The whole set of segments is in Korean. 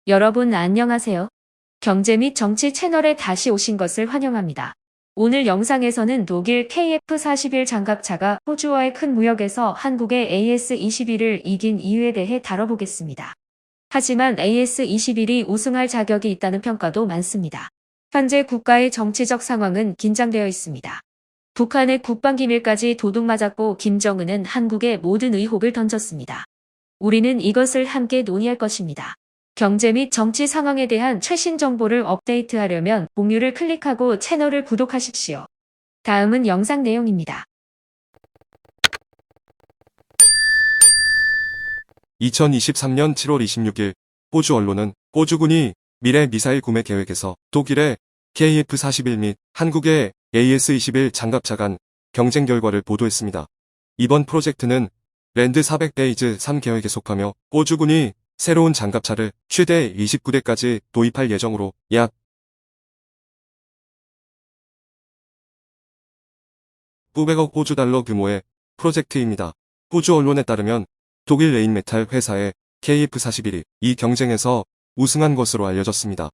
여러분 안녕하세요. 경제 및 정치 채널에 다시 오신 것을 환영합니다. 오늘 영상에서는 독일 KF-41 장갑차가 호주와의 큰 무역에서 한국의 AS-21을 이긴 이유에 대해 다뤄보겠습니다. 하지만 AS-21이 우승할 자격이 있다는 평가도 많습니다. 현재 국가의 정치적 상황은 긴장되어 있습니다. 북한의 국방기밀까지 도둑맞았고 김정은은 한국에 모든 의혹을 던졌습니다. 우리는 이것을 함께 논의할 것입니다. 경제 및 정치 상황에 대한 최신 정보를 업데이트하려면 공유를 클릭하고 채널을 구독하십시오. 다음은 영상 내용입니다. 2023년 7월 26일 호주 언론은 호주군이 미래 미사일 구매 계획에서 독일의 KF-41 및 한국의 AS-21 장갑차 간 경쟁 결과를 보도했습니다. 이번 프로젝트는 랜드 400베이즈 3 계획에 속하며 호주군이 새로운 장갑차를 최대 29대까지 도입할 예정으로 약 900억 호주 달러 규모의 프로젝트입니다. 호주 언론에 따르면 독일 레인메탈 회사의 KF-41이 이 경쟁에서 우승한 것으로 알려졌습니다.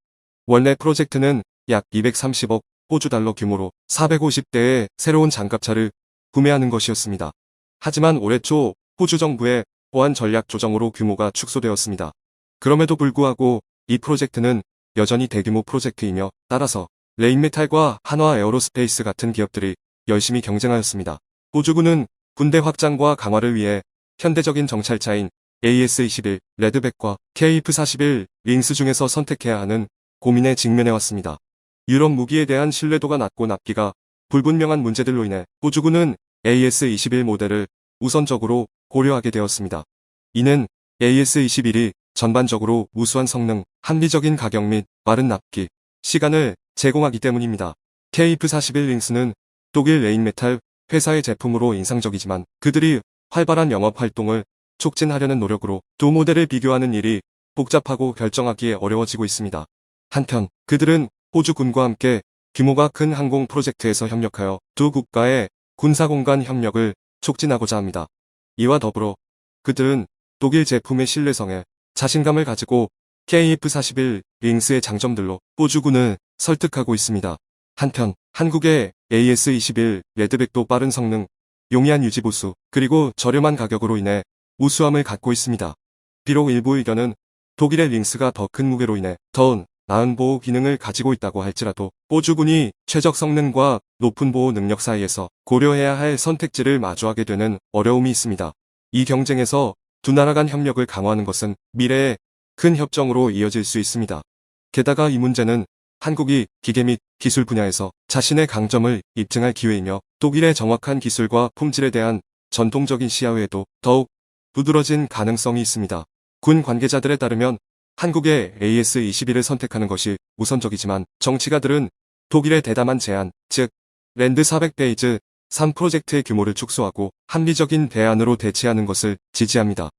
원래 프로젝트는 약 230억 호주 달러 규모로 450대의 새로운 장갑차를 구매하는 것이었습니다. 하지만 올해 초 호주 정부의 보안 전략 조정으로 규모가 축소되었습니다. 그럼에도 불구하고 이 프로젝트는 여전히 대규모 프로젝트이며 따라서 레인메탈과 한화 에어로스페이스 같은 기업들이 열심히 경쟁하였습니다. 호주군은 군대 확장과 강화를 위해 현대적인 정찰차인 AS-21 레드백과 KF-41 링스 중에서 선택해야 하는 고민에 직면해왔습니다. 유럽 무기에 대한 신뢰도가 낮고 납기가 불분명한 문제들로 인해 호주군은 AS-21 모델을 우선적으로 고려하게 되었습니다. 이는 AS-21이 전반적으로 우수한 성능, 합리적인 가격 및 빠른 납기, 시간을 제공하기 때문입니다. KF-41 링스는 독일 레인메탈 회사의 제품으로 인상적이지만 그들이 활발한 영업 활동을 촉진하려는 노력으로 두 모델을 비교하는 일이 복잡하고 결정하기에 어려워지고 있습니다. 한편 그들은 호주군과 함께 규모가 큰 항공 프로젝트에서 협력하여 두 국가의 군사공간 협력을 촉진하고자 합니다. 이와 더불어 그들은 독일 제품의 신뢰성에 자신감을 가지고 KF-41 링스의 장점들로 호주군을 설득하고 있습니다. 한편 한국의 AS-21 레드백도 빠른 성능, 용이한 유지보수, 그리고 저렴한 가격으로 인해 우수함을 갖고 있습니다. 비록 일부 의견은 독일의 링스가 더 큰 무게로 인해 더 나은 보호 기능을 가지고 있다고 할지라도 호주군이 최적 성능과 높은 보호 능력 사이에서 고려해야 할 선택지를 마주하게 되는 어려움이 있습니다. 이 경쟁에서 두 나라 간 협력을 강화하는 것은 미래에 큰 협정으로 이어질 수 있습니다. 게다가 이 문제는 한국이 기계 및 기술 분야에서 자신의 강점을 입증할 기회이며 독일의 정확한 기술과 품질에 대한 전통적인 시야 외에도 더욱 두드러진 가능성이 있습니다. 군 관계자들에 따르면 한국의 AS-21을 선택하는 것이 우선적이지만 정치가들은 독일의 대담한 제안, 즉 랜드 400베이즈 3 프로젝트의 규모를 축소하고 합리적인 대안으로 대체하는 것을 지지합니다.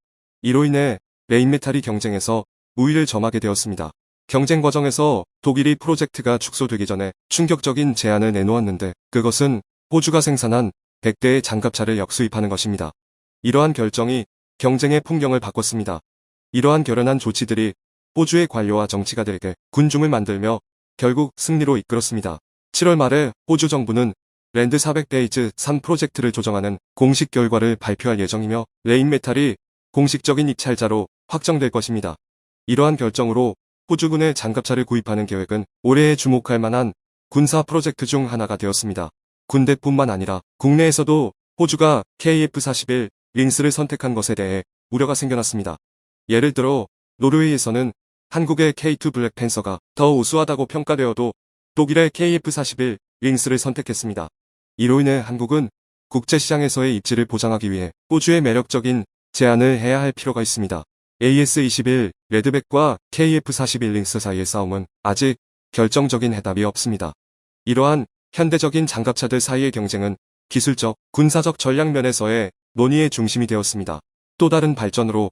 이로 인해 레인메탈이 경쟁에서 우위를 점하게 되었습니다. 경쟁 과정에서 독일이 프로젝트가 축소되기 전에 충격적인 제안을 내놓았는데 그것은 호주가 생산한 100대의 장갑차를 역수입하는 것입니다. 이러한 결정이 경쟁의 풍경을 바꿨습니다. 이러한 결연한 조치들이 호주의 관료와 정치가들에게 군중을 만들며 결국 승리로 이끌었습니다. 7월 말에 호주 정부는 랜드 400베이즈 3 프로젝트를 조정하는 공식 결과를 발표할 예정이며 레인메탈이 공식적인 입찰자로 확정될 것입니다. 이러한 결정으로 호주군의 장갑차를 구입하는 계획은 올해에 주목할 만한 군사 프로젝트 중 하나가 되었습니다. 군대뿐만 아니라 국내에서도 호주가 KF-41 링스를 선택한 것에 대해 우려가 생겨났습니다. 예를 들어 노르웨이에서는 한국의 K2 블랙팬서가 더 우수하다고 평가되어도 독일의 KF-41 링스를 선택했습니다. 이로 인해 한국은 국제시장에서의 입지를 보장하기 위해 호주의 매력적인 제안을 해야 할 필요가 있습니다. AS-21 레드백과 KF-41 링스 사이의 싸움은 아직 결정적인 해답이 없습니다. 이러한 현대적인 장갑차들 사이의 경쟁은 기술적, 군사적 전략 면에서의 논의의 중심이 되었습니다. 또 다른 발전으로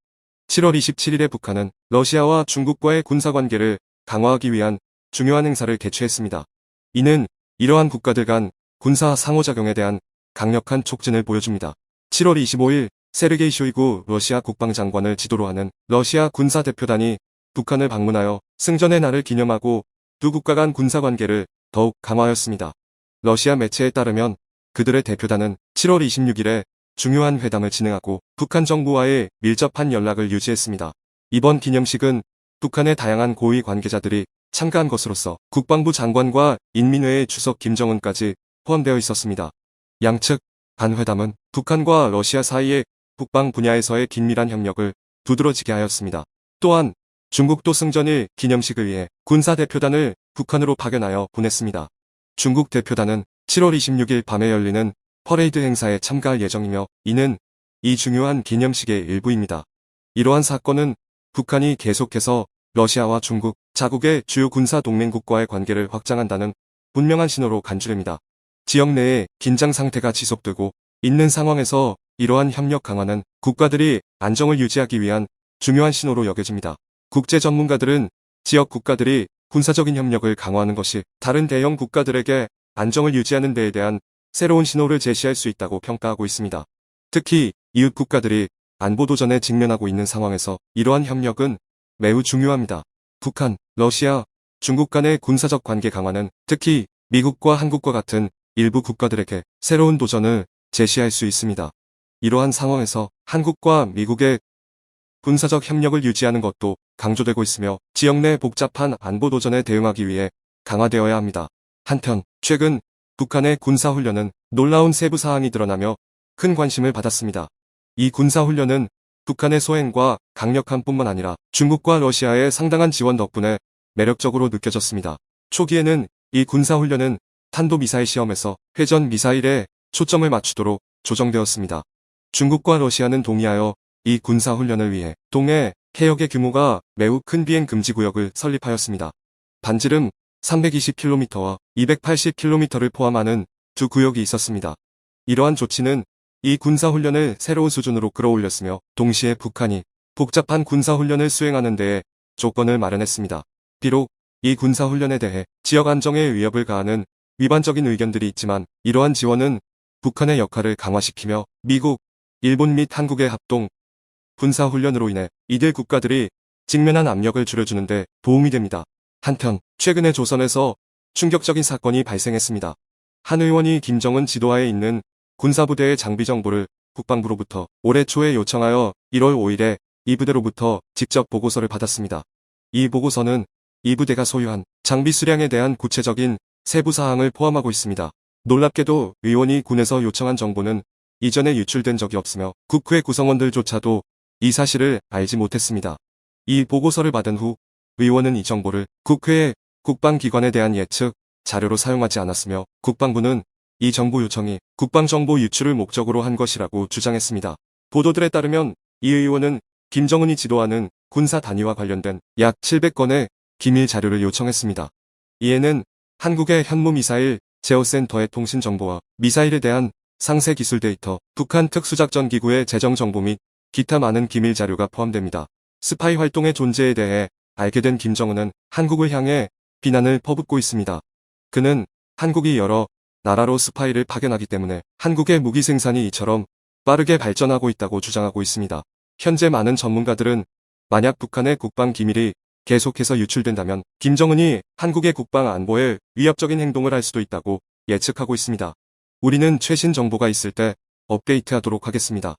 7월 27일에 북한은 러시아와 중국과의 군사관계를 강화하기 위한 중요한 행사를 개최했습니다. 이는 이러한 국가들 간 군사 상호작용에 대한 강력한 촉진을 보여줍니다. 7월 25일 세르게이 쇼이구 러시아 국방장관을 지도로 하는 러시아 군사대표단이 북한을 방문하여 승전의 날을 기념하고 두 국가 간 군사관계를 더욱 강화하였습니다. 러시아 매체에 따르면 그들의 대표단은 7월 26일에 중요한 회담을 진행하고 북한 정부와의 밀접한 연락을 유지했습니다. 이번 기념식은 북한의 다양한 고위 관계자들이 참가한 것으로서 국방부 장관과 인민회의 주석 김정은까지 포함되어 있었습니다. 양측 간 회담은 북한과 러시아 사이의 국방 분야에서의 긴밀한 협력을 두드러지게 하였습니다. 또한 중국도 승전일 기념식을 위해 군사대표단을 북한으로 파견하여 보냈습니다. 중국 대표단은 7월 26일 밤에 열리는 퍼레이드 행사에 참가할 예정이며 이는 이 중요한 기념식의 일부입니다. 이러한 사건은 북한이 계속해서 러시아와 중국, 자국의 주요 군사 동맹국과의 관계를 확장한다는 분명한 신호로 간주됩니다. 지역 내에 긴장 상태가 지속되고 있는 상황에서 이러한 협력 강화는 국가들이 안정을 유지하기 위한 중요한 신호로 여겨집니다. 국제 전문가들은 지역 국가들이 군사적인 협력을 강화하는 것이 다른 대형 국가들에게 안정을 유지하는 데에 대한 새로운 신호를 제시할 수 있다고 평가하고 있습니다. 특히 이웃 국가들이 안보 도전에 직면하고 있는 상황에서 이러한 협력은 매우 중요합니다. 북한, 러시아, 중국 간의 군사적 관계 강화는 특히 미국과 한국과 같은 일부 국가들에게 새로운 도전을 제시할 수 있습니다. 이러한 상황에서 한국과 미국의 군사적 협력을 유지하는 것도 강조되고 있으며 지역 내 복잡한 안보 도전에 대응하기 위해 강화되어야 합니다. 한편 최근 북한의 군사훈련은 놀라운 세부 사항이 드러나며 큰 관심을 받았습니다. 이 군사훈련은 북한의 소행과 강력함뿐만 아니라 중국과 러시아의 상당한 지원 덕분에 매력적으로 느껴졌습니다. 초기에는 이 군사훈련은 탄도미사일 시험에서 회전 미사일에 초점을 맞추도록 조정되었습니다. 중국과 러시아는 동의하여 이 군사훈련을 위해 동해 해역의 규모가 매우 큰 비행 금지 구역을 설립하였습니다. 반지름 320km와 280km를 포함하는 두 구역이 있었습니다. 이러한 조치는 이 군사훈련을 새로운 수준으로 끌어올렸으며 동시에 북한이 복잡한 군사훈련을 수행하는 데에 조건을 마련했습니다. 비록 이 군사훈련에 대해 지역 안정에 위협을 가하는 위반적인 의견들이 있지만 이러한 지원은 북한의 역할을 강화시키며 미국, 일본 및 한국의 합동 군사훈련으로 인해 이들 국가들이 직면한 압력을 줄여주는 데 도움이 됩니다. 한편 최근에 조선에서 충격적인 사건이 발생했습니다. 한 의원이 김정은 지도하에 있는 군사부대의 장비 정보를 국방부로부터 올해 초에 요청하여 1월 5일에 이 부대로부터 직접 보고서를 받았습니다. 이 보고서는 이 부대가 소유한 장비 수량에 대한 구체적인 세부 사항을 포함하고 있습니다. 놀랍게도 의원이 군에서 요청한 정보는 이전에 유출된 적이 없으며 국회 구성원들조차도 이 사실을 알지 못했습니다. 이 보고서를 받은 후 의원은 이 정보를 국회의 국방기관에 대한 예측 자료로 사용하지 않았으며 국방부는 이 정보 요청이 국방정보 유출을 목적으로 한 것이라고 주장했습니다. 보도들에 따르면 이 의원은 김정은이 지도하는 군사 단위와 관련된 약 700건의 기밀 자료를 요청했습니다. 이에는 한국의 현무미사일 제어센터의 통신 정보와 미사일에 대한 상세 기술 데이터, 북한 특수작전기구의 재정 정보 및 기타 많은 기밀 자료가 포함됩니다. 스파이 활동의 존재에 대해 알게 된 김정은은 한국을 향해 비난을 퍼붓고 있습니다. 그는 한국이 여러 나라로 스파이를 파견하기 때문에 한국의 무기 생산이 이처럼 빠르게 발전하고 있다고 주장하고 있습니다. 현재 많은 전문가들은 만약 북한의 국방 기밀이 계속해서 유출된다면 김정은이 한국의 국방 안보에 위협적인 행동을 할 수도 있다고 예측하고 있습니다. 우리는 최신 정보가 있을 때 업데이트하도록 하겠습니다.